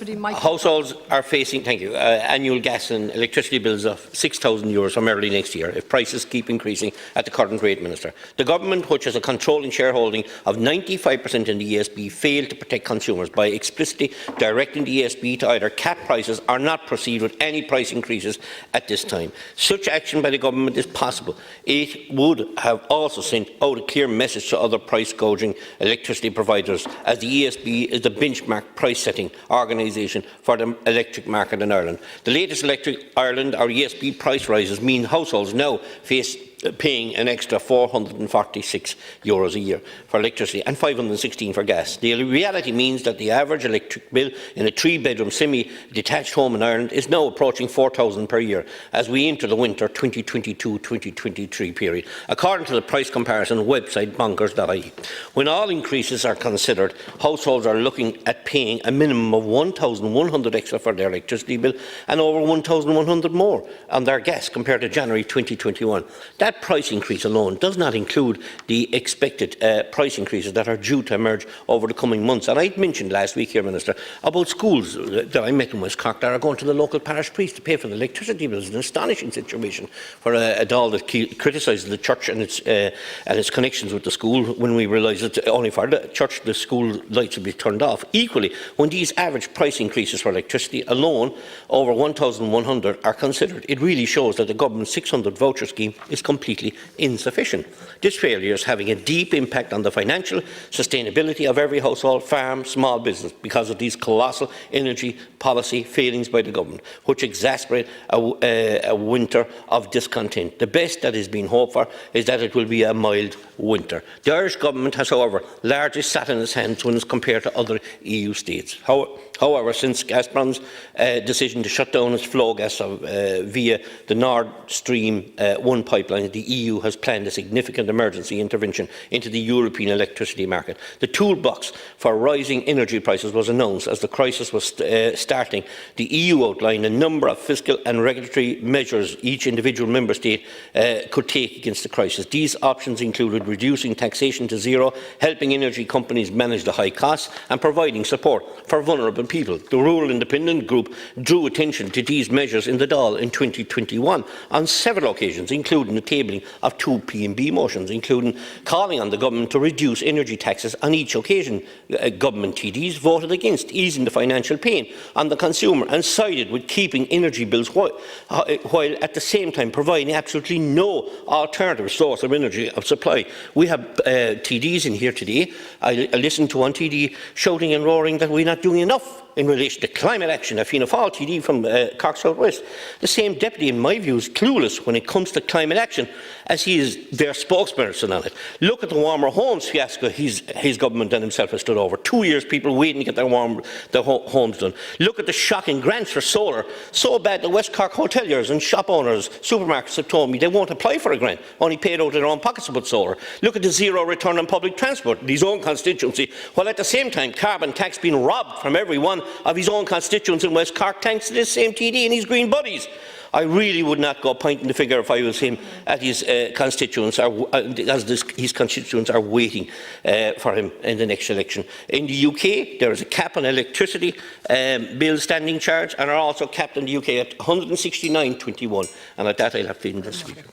Households are facing annual gas and electricity bills of €6,000 from early next year if prices keep increasing at the current rate, Minister. The Government, which has a controlling shareholding of 95% in the ESB, failed to protect consumers by explicitly directing the ESB to either cap prices or not proceed with any price increases at this time. Such action by the Government is possible. It would have also sent out a clear message to other price-gouging electricity providers, as the ESB is the benchmark price-setting organisation for the electric market in Ireland. The latest Electric Ireland or ESB price rises mean households now face paying an extra €446 a year for electricity and €516 for gas. The reality means that the average electric bill in a three-bedroom semi-detached home in Ireland is now approaching €4,000 per year as we enter the winter 2022-2023 period, according to the price comparison website bonkers.ie. When all increases are considered, households are looking at paying a minimum of €1,100 extra for their electricity bill and over €1,100 more on their gas compared to January 2021. That price increase alone does not include the expected price increases that are due to emerge over the coming months. And I mentioned last week here, Minister, about schools that I met in West Cork that are going to the local parish priest to pay for the electricity bills. An astonishing situation for a Dáil that criticises the church and its connections with the school, when we realise that only for the church the school lights will be turned off. Equally, when these average price increases for electricity alone, over 1,100, are considered, it really shows that the government's 600 voucher scheme is completely insufficient. This failure is having a deep impact on the financial sustainability of every household, farm, small business, because of these colossal energy policy failings by the government, which exacerbate a winter of discontent. The best that is being hoped for is that it will be a mild winter. The Irish government has, however, largely sat in its hands when it's compared to other EU states. However, since Gazprom's decision to shut down its flow gas via the Nord Stream 1 pipeline, the EU has planned a significant emergency intervention into the European electricity market. The toolbox for rising energy prices was announced as the crisis was starting. The EU outlined a number of fiscal and regulatory measures each individual member state could take against the crisis. These options included reducing taxation to zero, helping energy companies manage the high costs, and providing support for vulnerable people. The Rural Independent Group drew attention to these measures in the Dáil in 2021 on several occasions, including the tabling of two P&B motions, including calling on the government to reduce energy taxes on each occasion. Government TDs voted against easing the financial pain on the consumer and sided with keeping energy bills while at the same time providing absolutely no alternative source of energy supply. We have TDs in here today. I listened to one TD shouting and roaring that we're not doing enough in relation to climate action. A Fianna Fáil TD from Cork South West. The same deputy, in my view, is clueless when it comes to climate action, as he is their spokesperson on it. Look at the warmer homes fiasco his government and himself has stood over. 2 years people waiting to get their homes done. Look at the shocking grants for solar. So bad that West Cork hoteliers and shop owners, supermarkets have told me they won't apply for a grant, only paid out of their own pockets to put solar. Look at the zero return on public transport in his own constituency, while at the same time carbon tax being robbed from every one of his own constituents in West Cork thanks to this same TD and his Green buddies. I really would not go pointing the finger if I was him at his constituents, his constituents are waiting for him in the next election. In the UK, there is a cap on electricity bill standing charge, and are also capped in the UK at 169.21. And at that, I'll have to end this speaker.